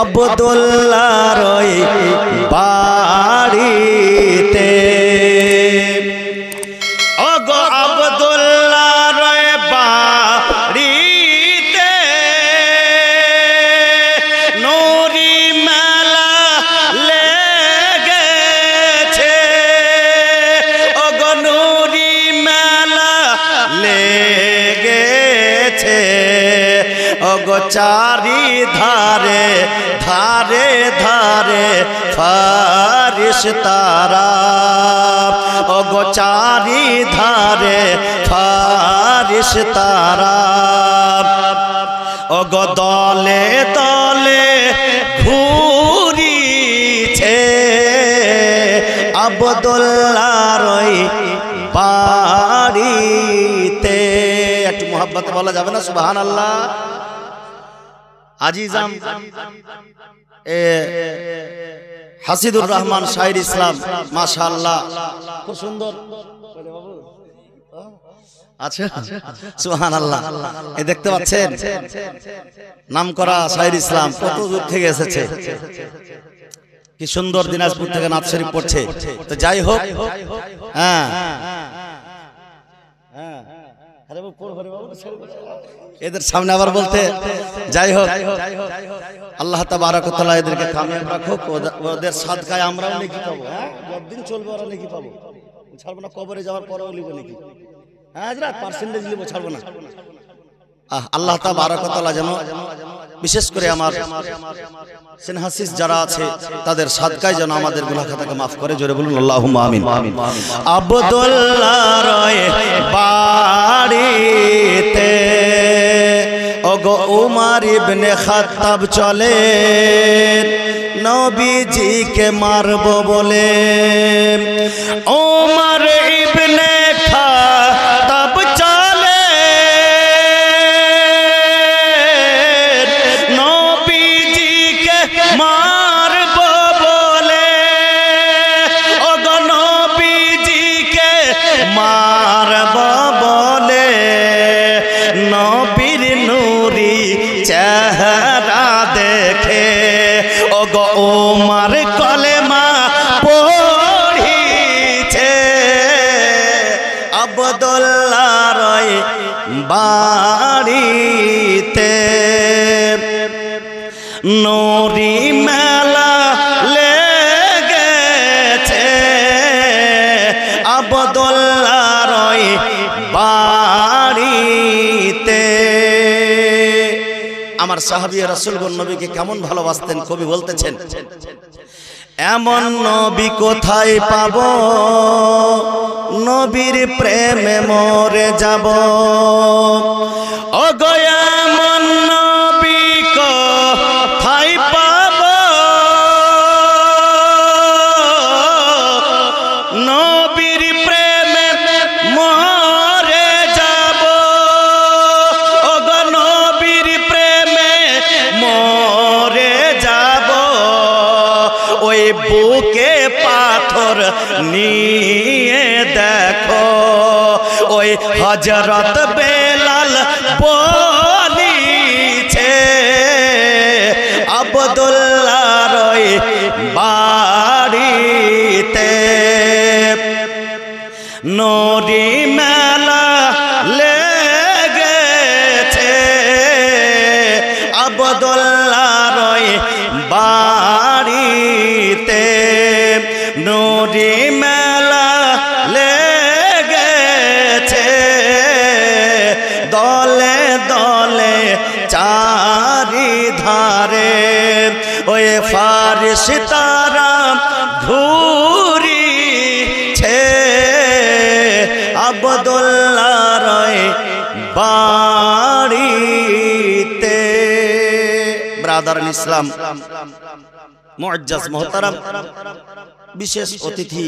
আব্দুল্লাহর ওই বাড়িতে ওগো আব্দুল্লাহর ওই বাড়িতে নূরি মেলা লেগেছে ওগো নূরি মেলা লেগেছে ওগো চারি ধারে ধারে ধারে ফারিস্তারা ওগো চারি ধারে ফারিস্তারা ওগো দলে দলে ঘুরিছে আব্দুল্লাহর ওই বাড়িতে। একটু মোহাব্বত বলা যাবে না সুবহানাল্লাহ। আজিজাম হাসিদুর রহমান শাহির ইসলাম মাশাআল্লাহ খুব সুন্দর আচ্ছা সুবহানাল্লাহ। এই দেখতে পাচ্ছেন নামকরা শাহির ইসলাম কত দূর থেকে এসেছে, কি সুন্দর দিনাজপুর থেকে নাত শরীফ পড়ছে। তো যাই হোক, হ্যাঁ এদের সামনে আবার বলতে, যাই হোক আল্লাহ তাবারক ওয়া তাআলা এদেরকে কামিয়াব রাখুক। ওদের সাদকায় আমরাও নেকি পাবো। যতদিন চলবে ওরা নেকি পাবো, ছাড়বো না। কবরে যাওয়ার পরেও লিখবো নেকি। হ্যাঁ হাজরাত পার্সেন্টেজ লিখবো, ছাড়বো না। আল্লাহ তাবারক ওয়া তাআলা যেন বিশেষ করে আমার সিনহাসিস যারা আছে তাদের সাদকায় যেন আমাদের গুনাহ খাতাকে মাফ করে। জোরে বলুন আল্লাহুম্মা আমিন। আব্দুল্লাহর ওই বাড়িতে ওগো উমর ইবনে খাত্তাব চলে নবীজিকে মারবো বলে। উমর ইবনে খাত্তাব চলে নবীজিকে মারবো বলে। ওগো নবীজিকে মারবো বলে নবীর নূরি চেহারা দেখে ওগো উমর কলেমা পড়িছে আব্দুল্লাহর ওই বাড়িতে। নূরি মেলা লেগেছে আব্দুল্লাহর ওই বাড়িতে। আমার সাহাবী রাসূলগণ নবীকে কেমন ভালোবাসতেন কবি বলতেছেন, এমন নবী কোথায় পাবো নবীর প্রেমে মরে যাব। ওগো এমন নবী কোথায় পাবো নবীর প্রেমে মরে যাব। ওগো নবীর প্রেমে মরে যাব। ওই বুকে পাথর নিয়ে দেখো ওই হযরত বেলাল বলিছে আব্দুল্লাহর ওই বাড়িতে নূরি মেলা লেগেছে আব্দুল্লাহর ওই বাড়িতে। নূরি মেলা লেগেছে দলে দলে চারি ধারে ওই ফারিস্তারা ঘুরিছে আব্দুল্লাহর ওই বাড়িতে। ব্রাদার ইসলাম মুআজ্জাজ মুহতারাম বিশেষ অতিথি